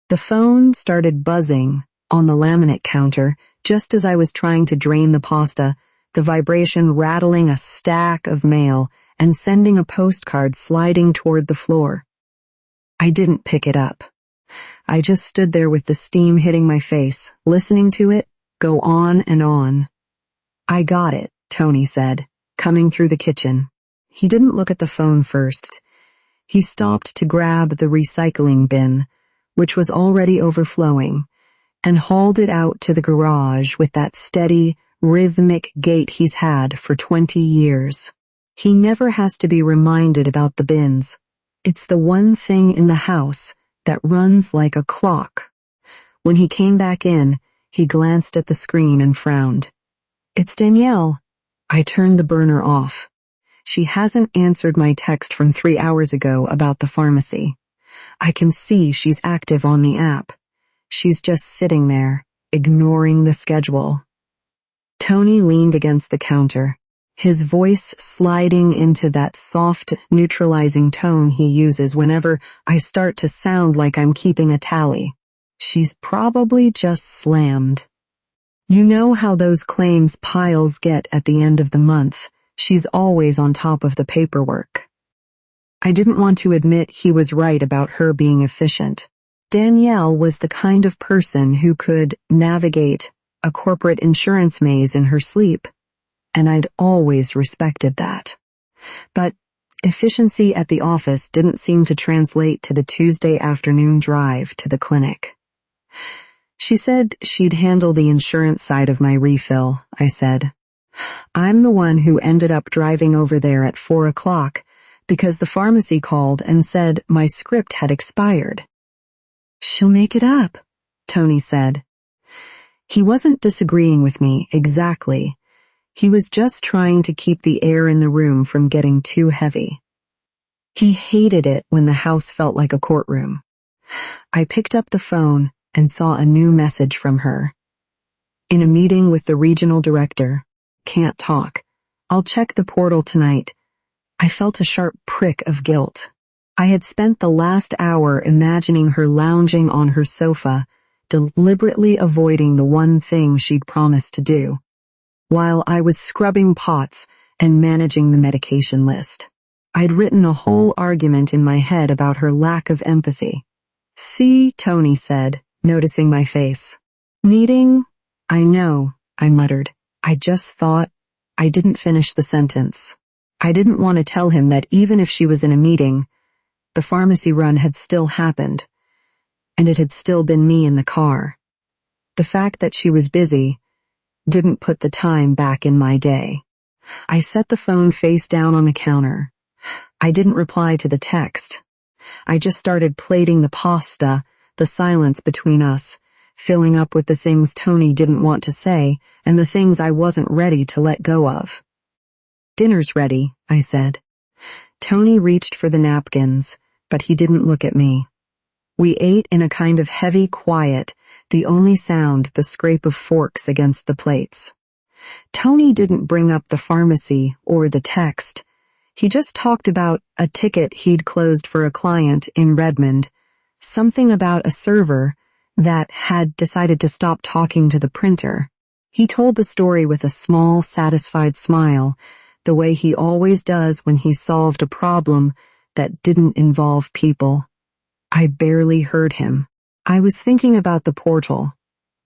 The phone started buzzing on the laminate counter just as I was trying to drain the pasta, the vibration rattling a stack of mail and sending a postcard sliding toward the floor. I didn't pick it up. I just stood there with the steam hitting my face, listening to it go on and on. "I got it," Tony said, coming through the kitchen. He didn't look at the phone first. He stopped to grab the recycling bin, which was already overflowing, and hauled it out to the garage with that steady, rhythmic gait he's had for 20 years. He never has to be reminded about the bins. It's the one thing in the house that runs like a clock. When he came back in, he glanced at the screen and frowned. "It's Danielle." I turned the burner off. She hasn't answered my text from 3 hours ago about the pharmacy. I can see she's active on the app. She's just sitting there, ignoring the schedule. Tony leaned against the counter, his voice sliding into that soft, neutralizing tone he uses whenever I start to sound like I'm keeping a tally. "She's probably just slammed. You know how those claims piles get at the end of the month. She's always on top of the paperwork." I didn't want to admit he was right about her being efficient. Danielle was the kind of person who could navigate a corporate insurance maze in her sleep, and I'd always respected that. But efficiency at the office didn't seem to translate to the Tuesday afternoon drive to the clinic. "She said she'd handle the insurance side of my refill," I said. "I'm the one who ended up driving over there at 4 o'clock because the pharmacy called and said my script had expired." "She'll make it up," Tony said. He wasn't disagreeing with me exactly. He was just trying to keep the air in the room from getting too heavy. He hated it when the house felt like a courtroom. I picked up the phone and saw a new message from her. "In a meeting with the regional director. Can't talk. I'll check the portal tonight." I felt a sharp prick of guilt. I had spent the last hour imagining her lounging on her sofa, deliberately avoiding the one thing she'd promised to do, while I was scrubbing pots and managing the medication list. I'd written a whole argument in my head about her lack of empathy. "See," Tony said, noticing my face. "Meeting? I know," I muttered. I just thought. I didn't finish the sentence. I didn't want to tell him that even if she was in a meeting, the pharmacy run had still happened, and it had still been me in the car. The fact that she was busy didn't put the time back in my day. I set the phone face down on the counter. I didn't reply to the text. I just started plating the pasta, the silence between us, filling up with the things Tony didn't want to say and the things I wasn't ready to let go of. "Dinner's ready," I said. Tony reached for the napkins, but he didn't look at me. We ate in a kind of heavy quiet, the only sound the scrape of forks against the plates. Tony didn't bring up the pharmacy or the text. He just talked about a ticket he'd closed for a client in Redmond, something about a server that had decided to stop talking to the printer. He told the story with a small, satisfied smile, the way he always does when he solved a problem that didn't involve people. I barely heard him. I was thinking about the portal.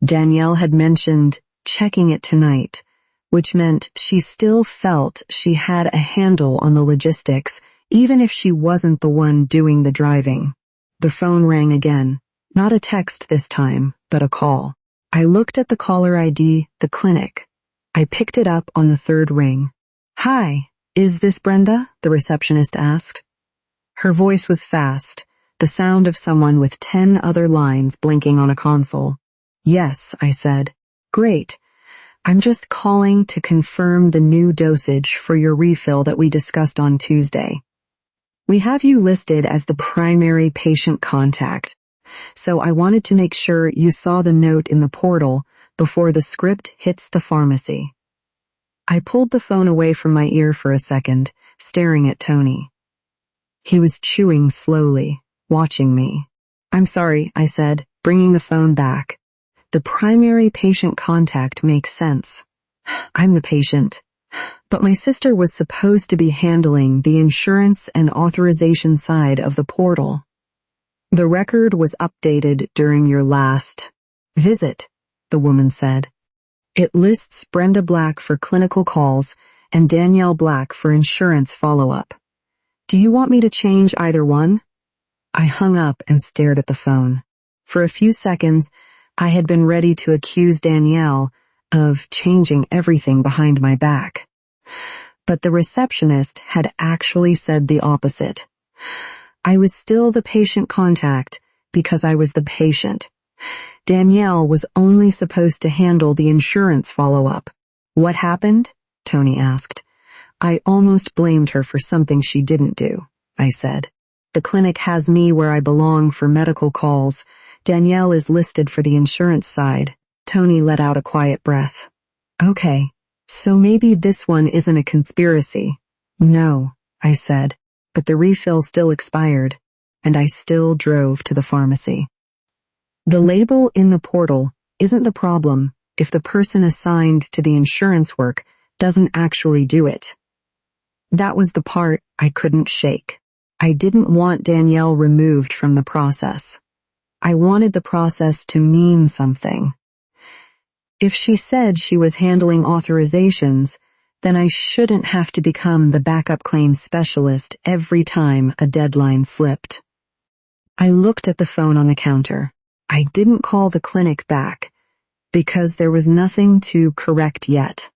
Danielle had mentioned checking it tonight, which meant she still felt she had a handle on the logistics, even if she wasn't the one doing the driving. The phone rang again. Not a text this time, but a call. I looked at the caller ID, the clinic. I picked it up on the third ring. "Hi, is this Brenda?" the receptionist asked. Her voice was fast, the sound of someone with 10 other lines blinking on a console. "Yes," I said. "Great. I'm just calling to confirm the new dosage for your refill that we discussed on Tuesday. We have you listed as the primary patient contact, so I wanted to make sure you saw the note in the portal before the script hits the pharmacy." I pulled the phone away from my ear for a second, staring at Tony. He was chewing slowly, watching me. "I'm sorry," I said. bringing the phone back. The primary patient contact makes sense. I'm the patient. But my sister was supposed to be handling the insurance and authorization side of the portal. The record was updated during your last visit, the woman said. It lists Brenda Black for clinical calls and Danielle Black for insurance follow-up. Do you want me to change either one? I hung up and stared at the phone. For a few seconds, I had been ready to accuse Danielle of changing everything behind my back. But the receptionist had actually said the opposite. I was still the patient contact because I was the patient. Danielle was only supposed to handle the insurance follow-up. What happened? Tony asked. I almost blamed her for something she didn't do, I said. The clinic has me where I belong for medical calls. Danielle is listed for the insurance side. Tony let out a quiet breath. Okay, so maybe this one isn't a conspiracy. No, I said, but the refill still expired, and I still drove to the pharmacy. The label in the portal isn't the problem if the person assigned to the insurance work doesn't actually do it. That was the part I couldn't shake. I didn't want Danielle removed from the process. I wanted the process to mean something. If she said she was handling authorizations, then I shouldn't have to become the backup claims specialist every time a deadline slipped. I looked at the phone on the counter. I didn't call the clinic back because there was nothing to correct yet.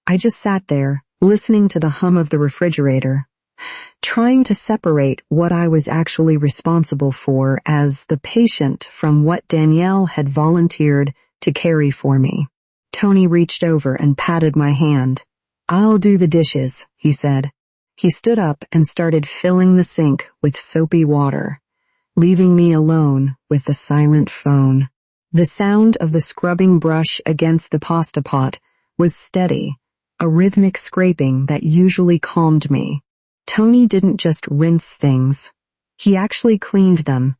I just sat there, listening to the hum of the refrigerator, trying to separate what I was actually responsible for as the patient from what Danielle had volunteered to carry for me. Tony reached over and patted my hand. I'll do the dishes, he said. He stood up and started filling the sink with soapy water, leaving me alone with the silent phone. The sound of the scrubbing brush against the pasta pot was steady, a rhythmic scraping that usually calmed me. Tony didn't just rinse things. He actually cleaned them,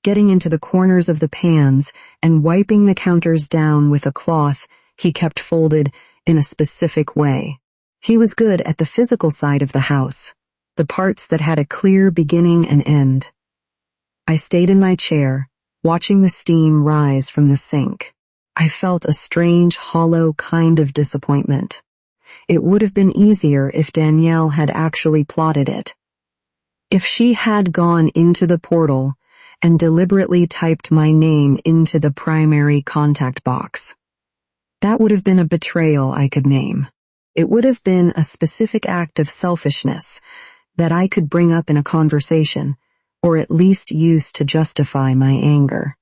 getting into the corners of the pans and wiping the counters down with a cloth he kept folded in a specific way. He was good at the physical side of the house, the parts that had a clear beginning and end. I stayed in my chair, watching the steam rise from the sink. I felt a strange, hollow kind of disappointment. It would have been easier if Danielle had actually plotted it. If she had gone into the portal and deliberately typed my name into the primary contact box. That would have been a betrayal I could name. It would have been a specific act of selfishness that I could bring up in a conversation, or at least use to justify my anger.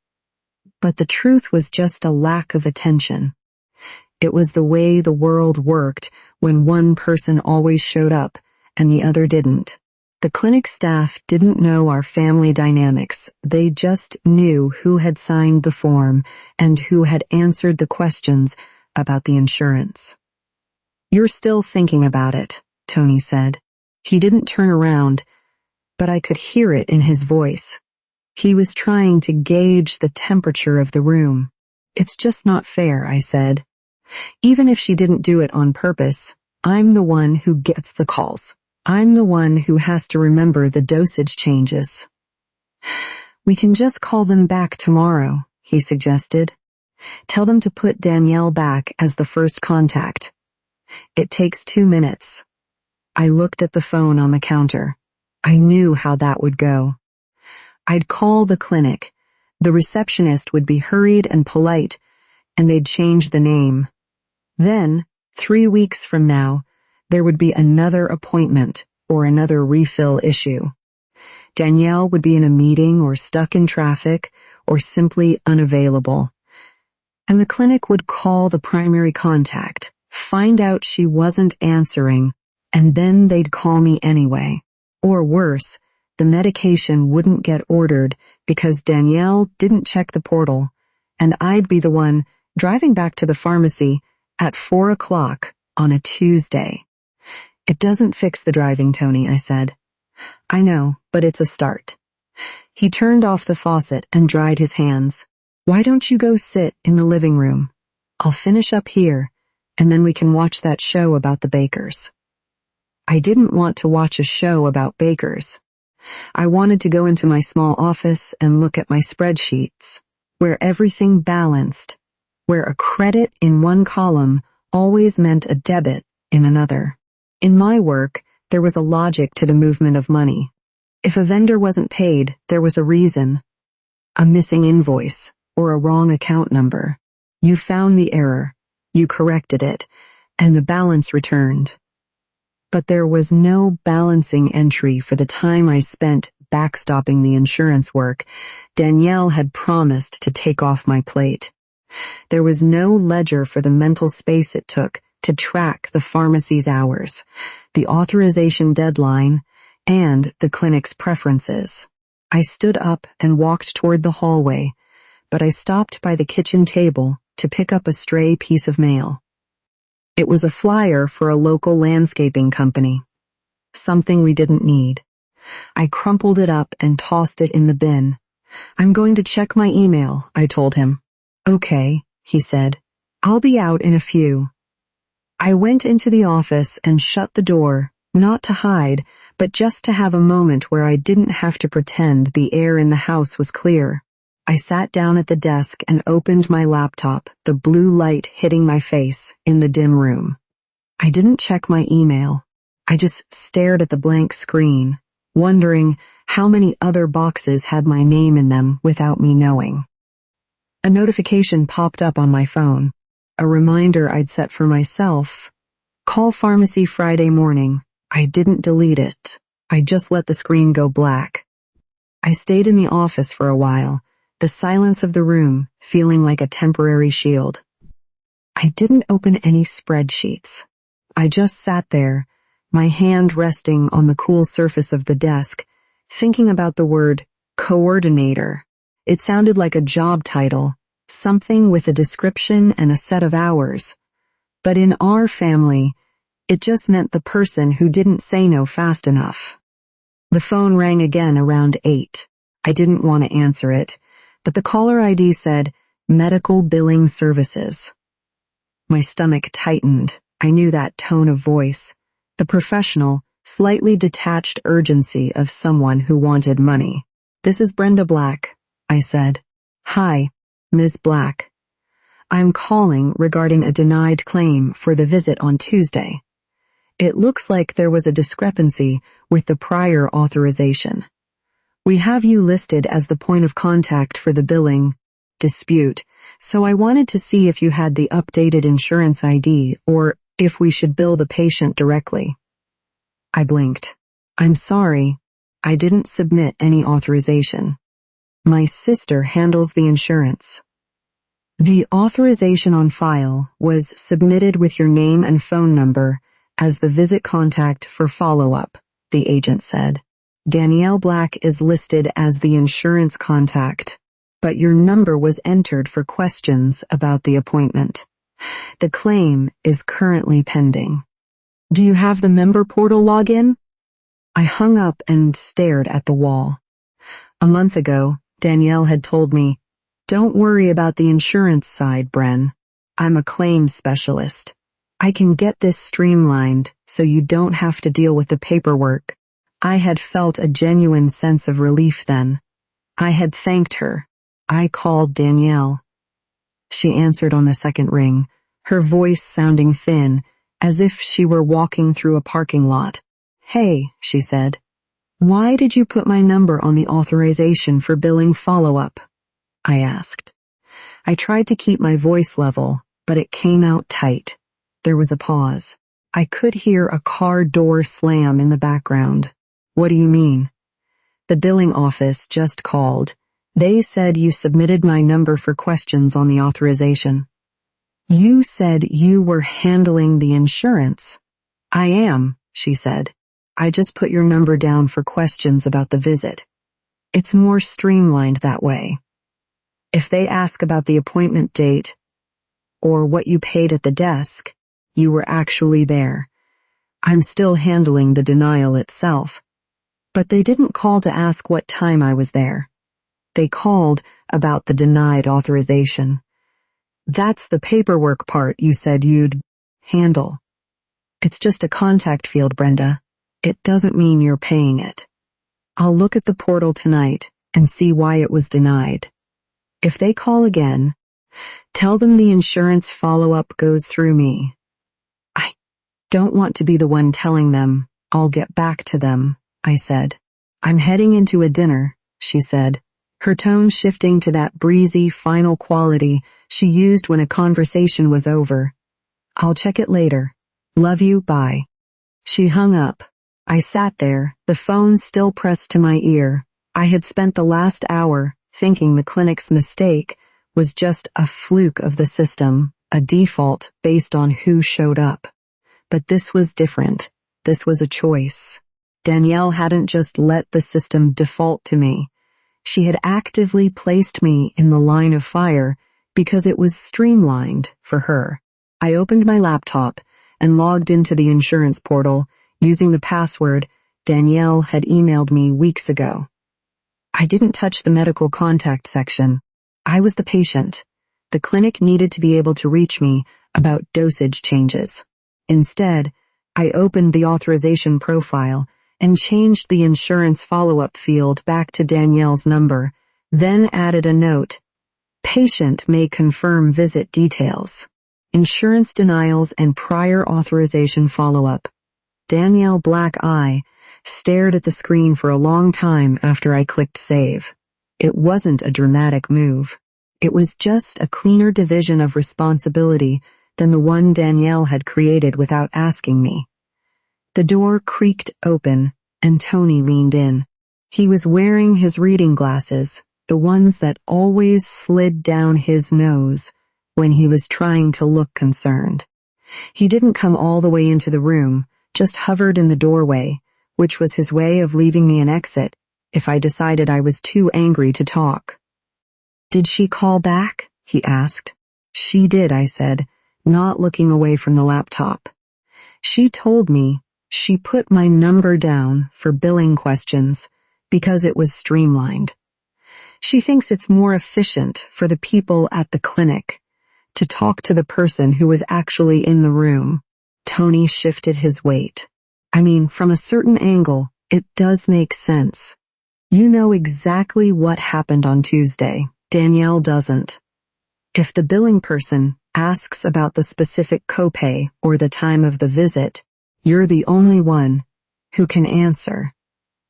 But the truth was just a lack of attention. It was the way the world worked when one person always showed up and the other didn't. The clinic staff didn't know our family dynamics. They just knew who had signed the form and who had answered the questions about the insurance. You're still thinking about it, Tony said. He didn't turn around, but I could hear it in his voice. He was trying to gauge the temperature of the room. It's just not fair, I said. Even if she didn't do it on purpose, I'm the one who gets the calls. I'm the one who has to remember the dosage changes. We can just call them back tomorrow, he suggested. Tell them to put Danielle back as the first contact. It takes 2 minutes. I looked at the phone on the counter. I knew how that would go. I'd call the clinic. The receptionist would be hurried and polite, and they'd change the name. Then, 3 weeks from now, there would be another appointment or another refill issue. Danielle would be in a meeting or stuck in traffic or simply unavailable. And the clinic would call the primary contact, find out she wasn't answering, and then they'd call me anyway. Or worse, the medication wouldn't get ordered because Danielle didn't check the portal, and I'd be the one driving back to the pharmacy at 4 o'clock on a Tuesday. It doesn't fix the driving, Tony, I said. I know, but it's a start. He turned off the faucet and dried his hands. Why don't you go sit in the living room? I'll finish up here, and then we can watch that show about the bakers. I didn't want to watch a show about bakers. I wanted to go into my small office and look at my spreadsheets, where everything balanced, where a credit in one column always meant a debit in another. In my work, there was a logic to the movement of money. If a vendor wasn't paid, there was a reason, a missing invoice, or a wrong account number. You found the error, you corrected it, and the balance returned. But there was no balancing entry for the time I spent backstopping the insurance work Danielle had promised to take off my plate. There was no ledger for the mental space it took to track the pharmacy's hours, the authorization deadline, and the clinic's preferences. I stood up and walked toward the hallway, but I stopped by the kitchen table to pick up a stray piece of mail. It was a flyer for a local landscaping company, something we didn't need. I crumpled it up and tossed it in the bin. I'm going to check my email, I told him. Okay, he said. I'll be out in a few. I went into the office and shut the door, not to hide, but just to have a moment where I didn't have to pretend the air in the house was clear. I sat down at the desk and opened my laptop, the blue light hitting my face in the dim room. I didn't check my email. I just stared at the blank screen, wondering how many other boxes had my name in them without me knowing. A notification popped up on my phone, a reminder I'd set for myself. Call pharmacy Friday morning. I didn't delete it. I just let the screen go black. I stayed in the office for a while, the silence of the room feeling like a temporary shield. I didn't open any spreadsheets. I just sat there, my hand resting on the cool surface of the desk, thinking about the word coordinator. It sounded like a job title, something with a description and a set of hours. But in our family, it just meant the person who didn't say no fast enough. The phone rang again around 8. I didn't want to answer it, but the caller ID said, Medical Billing Services. My stomach tightened. I knew that tone of voice, the professional, slightly detached urgency of someone who wanted money. This is Brenda Black, I said. Hi, Ms. Black. I'm calling regarding a denied claim for the visit on Tuesday. It looks like there was a discrepancy with the prior authorization. We have you listed as the point of contact for the billing dispute, so I wanted to see if you had the updated insurance ID or if we should bill the patient directly. I blinked. I'm sorry, I didn't submit any authorization. My sister handles the insurance. The authorization on file was submitted with your name and phone number as the visit contact for follow-up, the agent said. Danielle Black is listed as the insurance contact, but your number was entered for questions about the appointment. The claim is currently pending. Do you have the member portal login? I hung up and stared at the wall. A month ago, Danielle had told me, Don't worry about the insurance side, Bren. I'm a claims specialist. I can get this streamlined so you don't have to deal with the paperwork. I had felt a genuine sense of relief then. I had thanked her. I called Danielle. She answered on the second ring, her voice sounding thin, as if she were walking through a parking lot. Hey, she said. Why did you put my number on the authorization for billing follow-up? I asked. I tried to keep my voice level, but it came out tight. There was a pause. I could hear a car door slam in the background. What do you mean? The billing office just called. They said you submitted my number for questions on the authorization. You said you were handling the insurance. I am, she said. I just put your number down for questions about the visit. It's more streamlined that way. If they ask about the appointment date or what you paid at the desk, you were actually there. I'm still handling the denial itself. But they didn't call to ask what time I was there. They called about the denied authorization. That's the paperwork part you said you'd handle. It's just a contact field, Brenda. It doesn't mean you're paying it. I'll look at the portal tonight and see why it was denied. If they call again, tell them the insurance follow-up goes through me. I don't want to be the one telling them. I'll get back to them, I said. I'm heading into a dinner, she said, her tone shifting to that breezy final quality she used when a conversation was over. I'll check it later. Love you, bye. She hung up. I sat there, the phone still pressed to my ear. I had spent the last hour thinking the clinic's mistake was just a fluke of the system, a default based on who showed up. But this was different. This was a choice. Danielle hadn't just let the system default to me. She had actively placed me in the line of fire because it was streamlined for her. I opened my laptop and logged into the insurance portal using the password Danielle had emailed me weeks ago. I didn't touch the medical contact section. I was the patient. The clinic needed to be able to reach me about dosage changes. Instead, I opened the authorization profile and changed the insurance follow-up field back to Danielle's number, then added a note. Patient may confirm visit details. Insurance denials and prior authorization follow-up. Danielle Black Eye stared at the screen for a long time after I clicked save. It wasn't a dramatic move. It was just a cleaner division of responsibility than the one Danielle had created without asking me. The door creaked open and Tony leaned in. He was wearing his reading glasses, the ones that always slid down his nose when he was trying to look concerned. He didn't come all the way into the room, just hovered in the doorway, which was his way of leaving me an exit if I decided I was too angry to talk. Did she call back? He asked. She did, I said, not looking away from the laptop. She told me she put my number down for billing questions because it was streamlined. She thinks it's more efficient for the people at the clinic to talk to the person who was actually in the room. Tony shifted his weight. I mean, from a certain angle, it does make sense. You know exactly what happened on Tuesday. Danielle doesn't. If the billing person asks about the specific copay or the time of the visit, you're the only one who can answer.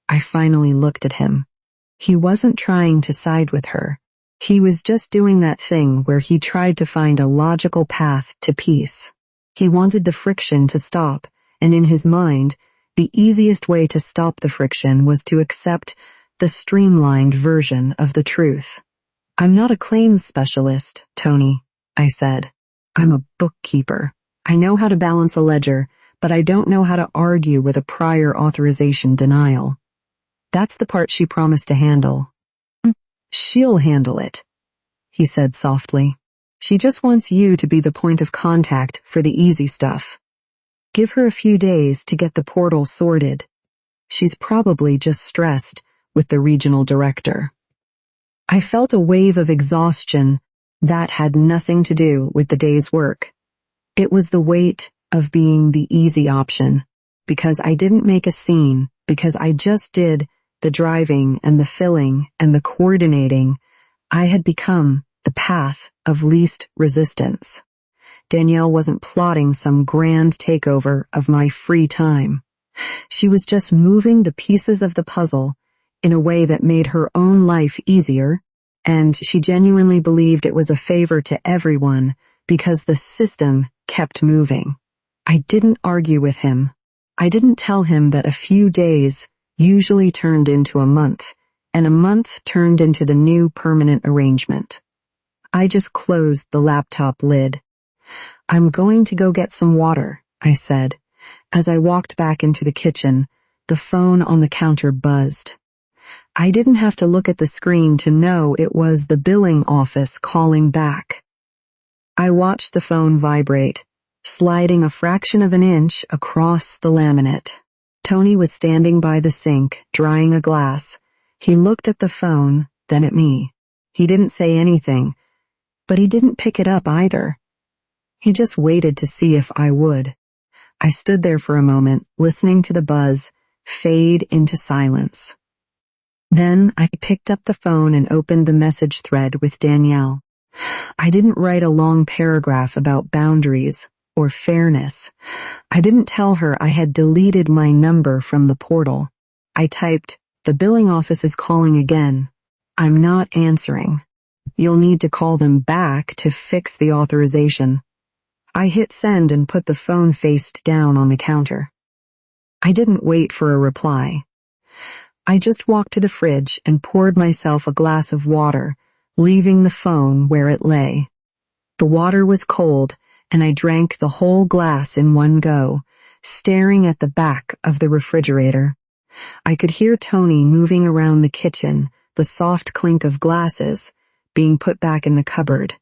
I finally looked at him. He wasn't trying to side with her. He was just doing that thing where he tried to find a logical path to peace. He wanted the friction to stop, and in his mind, the easiest way to stop the friction was to accept the streamlined version of the truth. I'm not a claims specialist, Tony, I said. I'm a bookkeeper. I know how to balance a ledger, but I don't know how to argue with a prior authorization denial. That's the part she promised to handle. She'll handle it, he said softly. She just wants you to be the point of contact for the easy stuff. Give her a few days to get the portal sorted. She's probably just stressed with the regional director. I felt a wave of exhaustion that had nothing to do with the day's work. It was the weight of being the easy option, because I didn't make a scene, because I just did the driving and the filling and the coordinating. I had become the path of least resistance. Danielle wasn't plotting some grand takeover of my free time. She was just moving the pieces of the puzzle in a way that made her own life easier, and she genuinely believed it was a favor to everyone because the system kept moving. I didn't argue with him. I didn't tell him that a few days usually turned into a month, and a month turned into the new permanent arrangement. I just closed the laptop lid. I'm going to go get some water, I said. As I walked back into the kitchen, the phone on the counter buzzed. I didn't have to look at the screen to know it was the billing office calling back. I watched the phone vibrate, sliding a fraction of an inch across the laminate. Tony was standing by the sink, drying a glass. He looked at the phone, then at me. He didn't say anything, but he didn't pick it up either. He just waited to see if I would. I stood there for a moment, listening to the buzz fade into silence. Then I picked up the phone and opened the message thread with Danielle. I didn't write a long paragraph about boundaries or fairness. I didn't tell her I had deleted my number from the portal. I typed, "The billing office is calling again. I'm not answering. You'll need to call them back to fix the authorization." I hit send and put the phone face down on the counter. I didn't wait for a reply. I just walked to the fridge and poured myself a glass of water, leaving the phone where it lay. The water was cold, and I drank the whole glass in one go, staring at the back of the refrigerator. I could hear Tony moving around the kitchen, the soft clink of glasses being put back in the cupboard.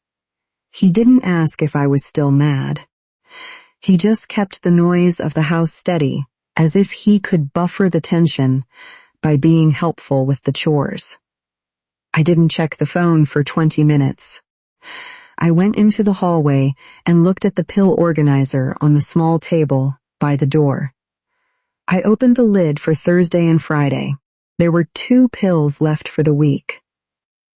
He didn't ask if I was still mad. He just kept the noise of the house steady, as if he could buffer the tension by being helpful with the chores. I didn't check the phone for 20 minutes. I went into the hallway and looked at the pill organizer on the small table by the door. I opened the lid for Thursday and Friday. There were 2 pills left for the week.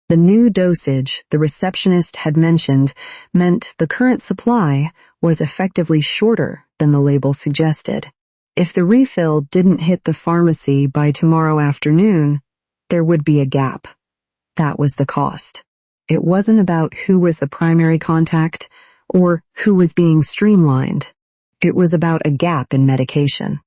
The new dosage the receptionist had mentioned meant the current supply was effectively shorter than the label suggested. If the refill didn't hit the pharmacy by tomorrow afternoon, there would be a gap. That was the cost. It wasn't about who was the primary contact or who was being streamlined. It was about a gap in medication.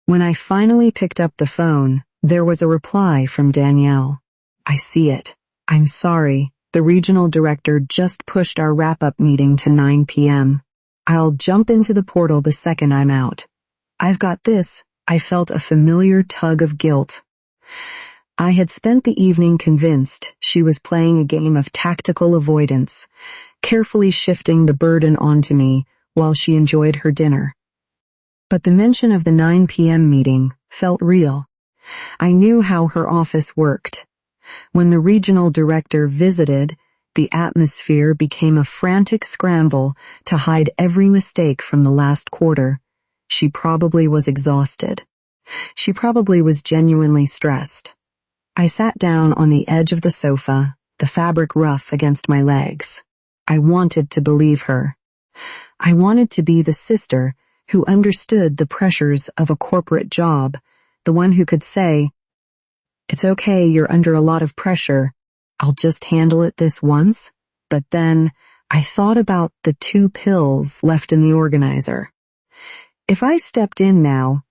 When I finally picked up the phone, there was a reply from Danielle. "I see it. I'm sorry. The regional director just pushed our wrap-up meeting to 9 p.m. I'll jump into the portal the second I'm out. I've got this." I felt a familiar tug of guilt. I had spent the evening convinced she was playing a game of tactical avoidance, carefully shifting the burden onto me while she enjoyed her dinner. But the mention of the 9 p.m. meeting felt real. I knew how her office worked. When the regional director visited, the atmosphere became a frantic scramble to hide every mistake from the last quarter. She probably was exhausted. She probably was genuinely stressed. I sat down on the edge of the sofa, the fabric rough against my legs. I wanted to believe her. I wanted to be the sister who understood the pressures of a corporate job, the one who could say, "It's okay, you're under a lot of pressure. I'll just handle it this once." But then I thought about the 2 pills left in the organizer. If I stepped in now,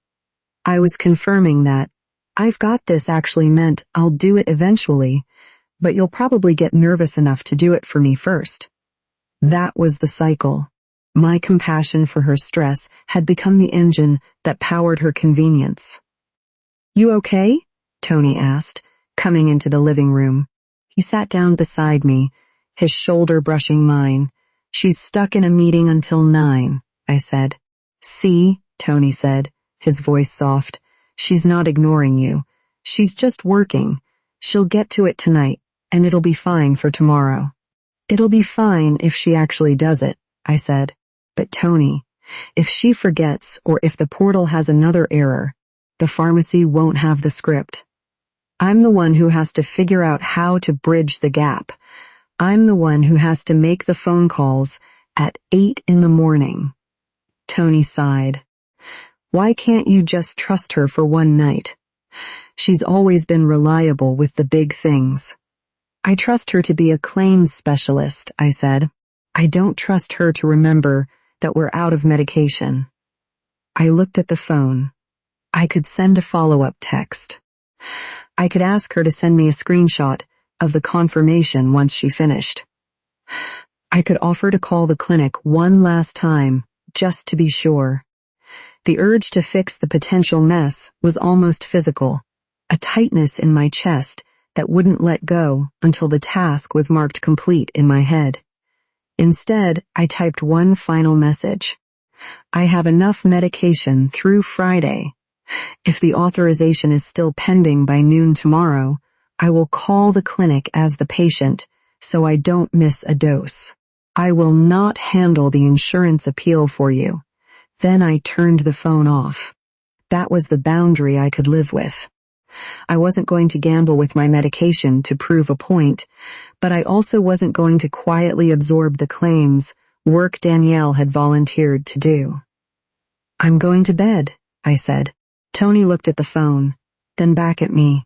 I was confirming that "I've got this" actually meant I'll do it eventually, but you'll probably get nervous enough to do it for me first. That was the cycle. My compassion for her stress had become the engine that powered her convenience. "You okay?" Tony asked, coming into the living room. He sat down beside me, his shoulder brushing mine. "She's stuck in a meeting until 9, I said. "See," Tony said, his voice soft. "She's not ignoring you. She's just working. She'll get to it tonight, and it'll be fine for tomorrow." "It'll be fine if she actually does it," I said. "But Tony, if she forgets or if the portal has another error, the pharmacy won't have the script. I'm the one who has to figure out how to bridge the gap. I'm the one who has to make the phone calls at 8 in the morning." Tony sighed. "Why can't you just trust her for one night? She's always been reliable with the big things." "I trust her to be a claims specialist," I said. "I don't trust her to remember that we're out of medication." I looked at the phone. I could send a follow-up text. I could ask her to send me a screenshot of the confirmation once she finished. I could offer to call the clinic one last time, just to be sure. The urge to fix the potential mess was almost physical, a tightness in my chest that wouldn't let go until the task was marked complete in my head. Instead, I typed one final message. "I have enough medication through Friday. If the authorization is still pending by noon tomorrow, I will call the clinic as the patient, so I don't miss a dose. I will not handle the insurance appeal for you. Then I turned the phone off. That was the boundary I could live with. I wasn't going to gamble with my medication to prove a point, but I also wasn't going to quietly absorb the claims, work Danielle had volunteered to do. I'm going to bed, I said. Tony looked at the phone, then back at me.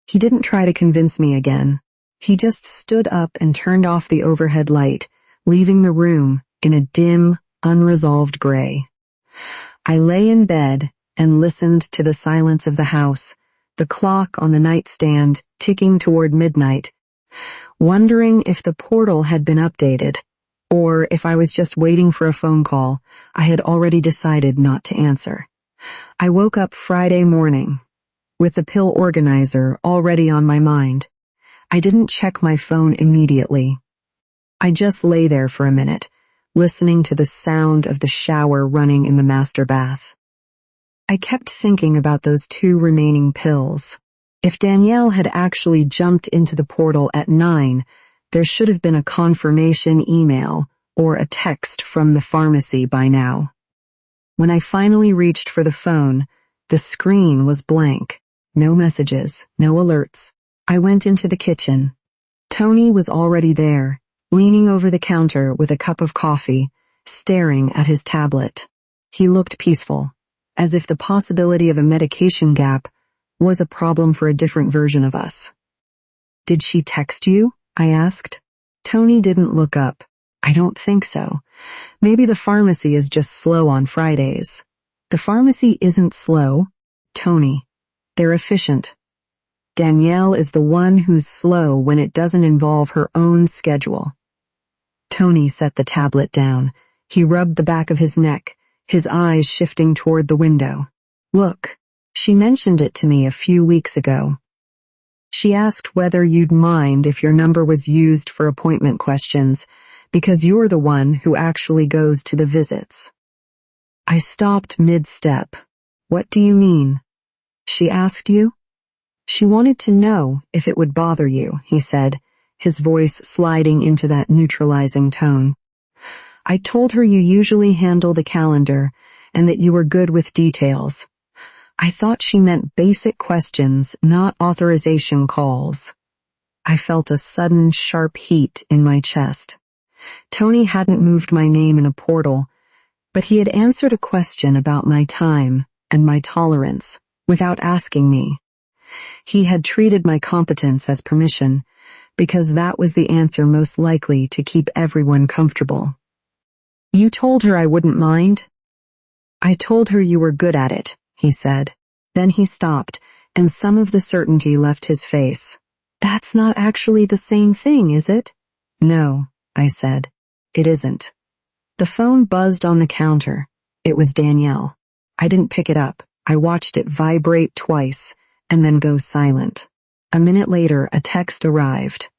He didn't try to convince me again. He just stood up and turned off the overhead light, leaving the room in a dim, unresolved gray. I lay in bed and listened to the silence of the house, the clock on the nightstand ticking toward midnight, wondering if the portal had been updated, or if I was just waiting for a phone call I had already decided not to answer. I woke up Friday morning, with the pill organizer already on my mind. I didn't check my phone immediately. I just lay there for a minute, listening to the sound of the shower running in the master bath. I kept thinking about those 2 remaining pills. If Danielle had actually jumped into the portal at 9, there should have been a confirmation email or a text from the pharmacy by now. When I finally reached for the phone, the screen was blank. No messages, no alerts. I went into the kitchen. Tony was already there, leaning over the counter with a cup of coffee, staring at his tablet. He looked peaceful, as if the possibility of a medication gap was a problem for a different version of us. Did she text you? I asked. Tony didn't look up. I don't think so. Maybe the pharmacy is just slow on Fridays. The pharmacy isn't slow, Tony. They're efficient. Danielle is the one who's slow when it doesn't involve her own schedule. Tony set the tablet down. He rubbed the back of his neck, his eyes shifting toward the window. Look, she mentioned it to me a few weeks ago. She asked whether you'd mind if your number was used for appointment questions, because you're the one who actually goes to the visits. I stopped mid-step. What do you mean? She asked you? She wanted to know if it would bother you, he said, his voice sliding into that neutralizing tone. I told her you usually handle the calendar and that you were good with details. I thought she meant basic questions, not authorization calls. I felt a sudden sharp heat in my chest. Tony hadn't moved my name in a portal, but he had answered a question about my time and my tolerance without asking me. He had treated my competence as permission, because that was the answer most likely to keep everyone comfortable. You told her I wouldn't mind? I told her you were good at it, he said. Then he stopped, and some of the certainty left his face. That's not actually the same thing, is it? No, I said. It isn't. The phone buzzed on the counter. It was Danielle. I didn't pick it up. I watched it vibrate twice, and then go silent. A minute later, a text arrived.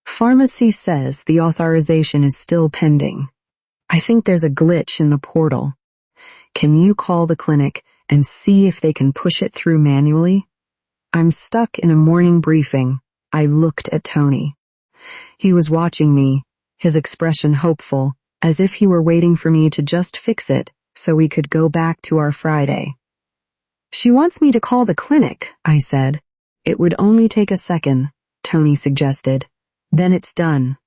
Pharmacy says the authorization is still pending. I think there's a glitch in the portal. Can you call the clinic and see if they can push it through manually? I'm stuck in a morning briefing. I looked at Tony. He was watching me, his expression hopeful, as if he were waiting for me to just fix it so we could go back to our Friday. She wants me to call the clinic, I said. It would only take a second, Tony suggested. Then it's done.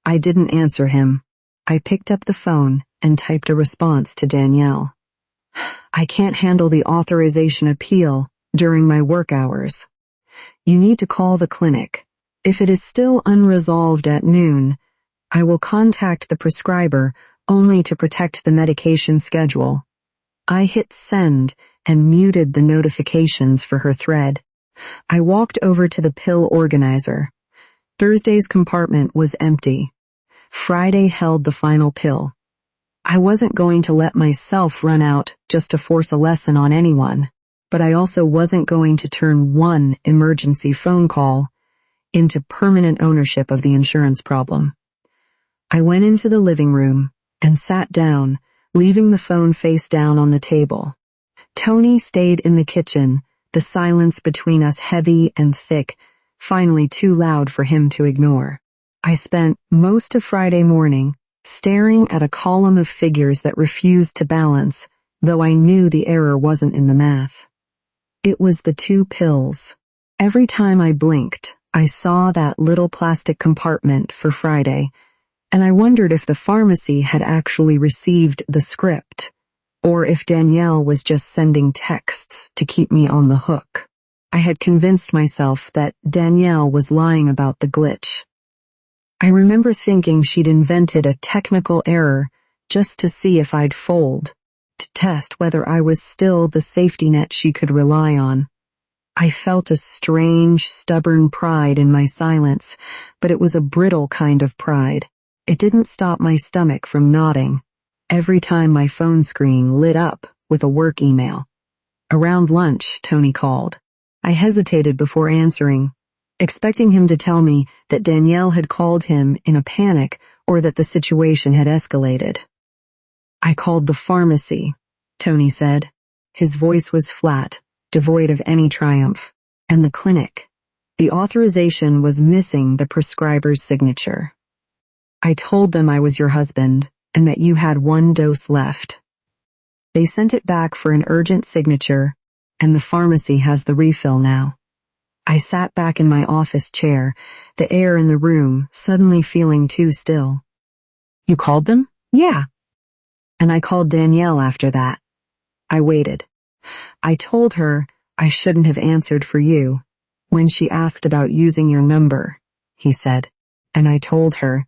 I didn't answer him. I picked up the phone and typed a response to Danielle. I can't handle the authorization appeal during my work hours. You need to call the clinic. If it is still unresolved at noon, I will contact the prescriber only to protect the medication schedule. I hit send and muted the notifications for her thread. I walked over to the pill organizer. Thursday's compartment was empty. Friday held the final pill. I wasn't going to let myself run out just to force a lesson on anyone, but I also wasn't going to turn one emergency phone call into permanent ownership of the insurance problem. I went into the living room and sat down, leaving the phone face down on the table. Tony stayed in the kitchen, the silence between us heavy and thick, finally too loud for him to ignore. I spent most of Friday morning staring at a column of figures that refused to balance, though I knew the error wasn't in the math. It was the 2 pills. Every time I blinked, I saw that little plastic compartment for Friday, and I wondered if the pharmacy had actually received the script, or if Danielle was just sending texts to keep me on the hook. I had convinced myself that Danielle was lying about the glitch. I remember thinking she'd invented a technical error just to see if I'd fold, to test whether I was still the safety net she could rely on. I felt a strange, stubborn pride in my silence, but it was a brittle kind of pride. It didn't stop my stomach from nodding every time my phone screen lit up with a work email. Around lunch, Tony called. I hesitated before answering, expecting him to tell me that Danielle had called him in a panic or that the situation had escalated. I called the pharmacy, Tony said. His voice was flat, devoid of any triumph. And the clinic. The authorization was missing the prescriber's signature. I told them I was your husband and that you had 1 dose left. They sent it back for an urgent signature, and the pharmacy has the refill now. I sat back in my office chair, the air in the room suddenly feeling too still. You called them? Yeah. And I called Danielle after that. I waited. I told her I shouldn't have answered for you when she asked about using your number, he said. And I told her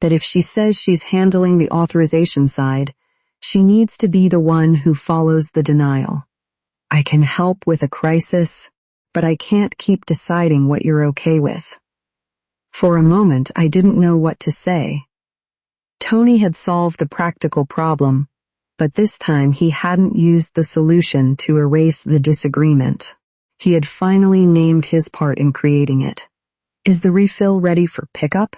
that if she says she's handling the authorization side, she needs to be the one who follows the denial. I can help with a crisis, but I can't keep deciding what you're okay with. For a moment, I didn't know what to say. Tony had solved the practical problem, but this time he hadn't used the solution to erase the disagreement. He had finally named his part in creating it. Is the refill ready for pickup?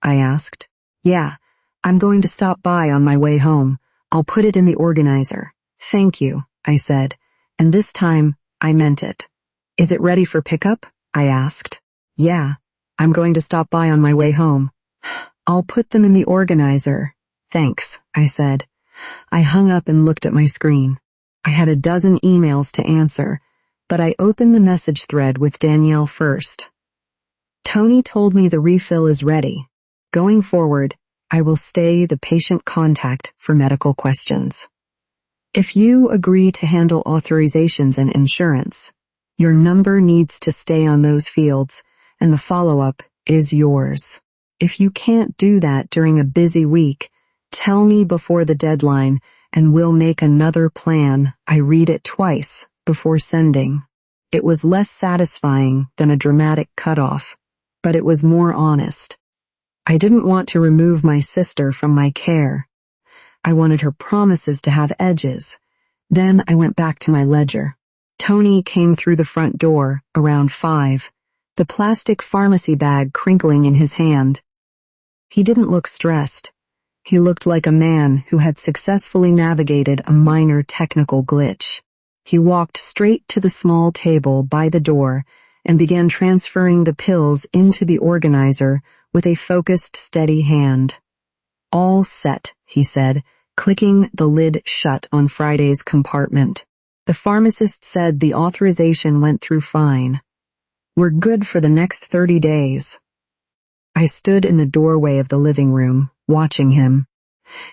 I asked. Yeah, I'm going to stop by on my way home. I'll put it in the organizer. Thank you, I said, and this time I meant it. Is it ready for pickup? I asked. Yeah, I'm going to stop by on my way home. I'll put them in the organizer. Thanks, I said. I hung up and looked at my screen. I had a dozen emails to answer, but I opened the message thread with Danielle first. Tony told me the refill is ready. Going forward, I will stay the patient contact for medical questions. If you agree to handle authorizations and insurance, your number needs to stay on those fields, and the follow-up is yours. If you can't do that during a busy week, tell me before the deadline, and we'll make another plan. I read it twice before sending. It was less satisfying than a dramatic cutoff, but it was more honest. I didn't want to remove my sister from my care. I wanted her promises to have edges. Then I went back to my ledger. Tony came through the front door around 5, the plastic pharmacy bag crinkling in his hand. He didn't look stressed. He looked like a man who had successfully navigated a minor technical glitch. He walked straight to the small table by the door and began transferring the pills into the organizer with a focused, steady hand. All set, he said, clicking the lid shut on Friday's compartment. The pharmacist said the authorization went through fine. We're good for the next 30 days. I stood in the doorway of the living room, watching him.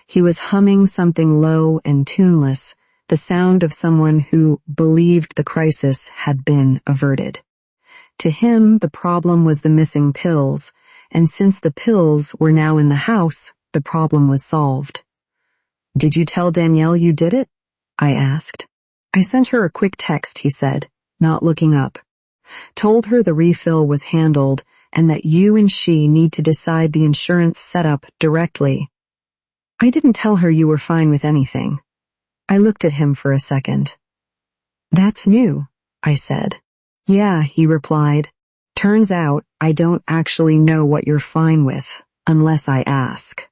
He was humming something low and tuneless, the sound of someone who believed the crisis had been averted. To him, the problem was the missing pills, and since the pills were now in the house, the problem was solved. Did you tell Danielle you did it? I asked. I sent her a quick text, he said, not looking up. Told her the refill was handled and that you and she need to decide the insurance setup directly. I didn't tell her you were fine with anything. I looked at him for a second. That's new, I said. Yeah, he replied. Turns out I don't actually know what you're fine with, unless I ask.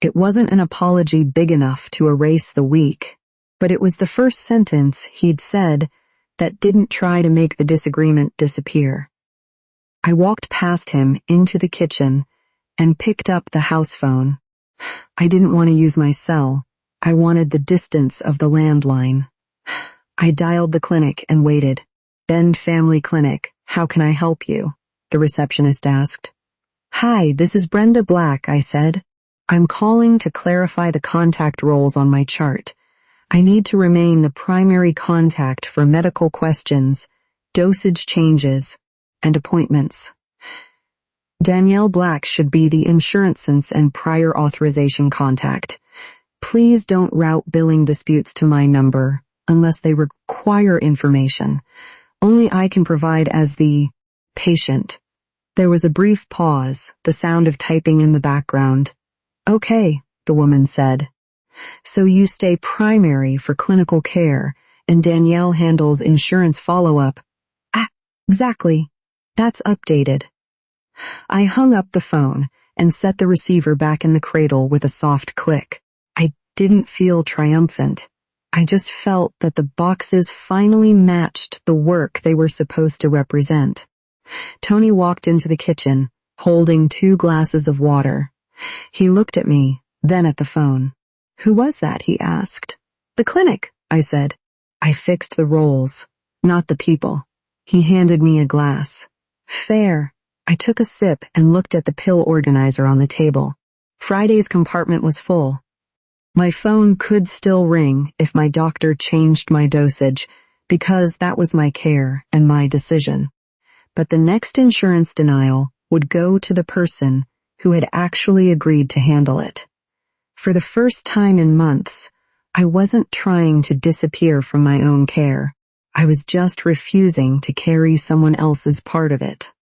It wasn't an apology big enough to erase the week, but it was the first sentence he'd said that didn't try to make the disagreement disappear. I walked past him into the kitchen and picked up the house phone. I didn't want to use my cell. I wanted the distance of the landline. I dialed the clinic and waited. Bend Family Clinic, how can I help you? The receptionist asked. Hi, this is Brenda Black, I said. I'm calling to clarify the contact roles on my chart. I need to remain the primary contact for medical questions, dosage changes, and appointments. Danielle Black should be the insurance and prior authorization contact. Please don't route billing disputes to my number unless they require information. Only I can provide as the patient. There was a brief pause, the sound of typing in the background. Okay, the woman said. So you stay primary for clinical care, and Danielle handles insurance follow-up. Ah, exactly. That's updated. I hung up the phone and set the receiver back in the cradle with a soft click. I didn't feel triumphant. I just felt that the boxes finally matched the work they were supposed to represent. Tony walked into the kitchen, holding 2 glasses of water. He looked at me, then at the phone. Who was that? He asked. The clinic, I said. I fixed the roles, not the people. He handed me a glass. Fair. I took a sip and looked at the pill organizer on the table. Friday's compartment was full. My phone could still ring if my doctor changed my dosage, because that was my care and my decision. But the next insurance denial would go to the person who had actually agreed to handle it. For the first time in months, I wasn't trying to disappear from my own care. I was just refusing to carry someone else's part of it.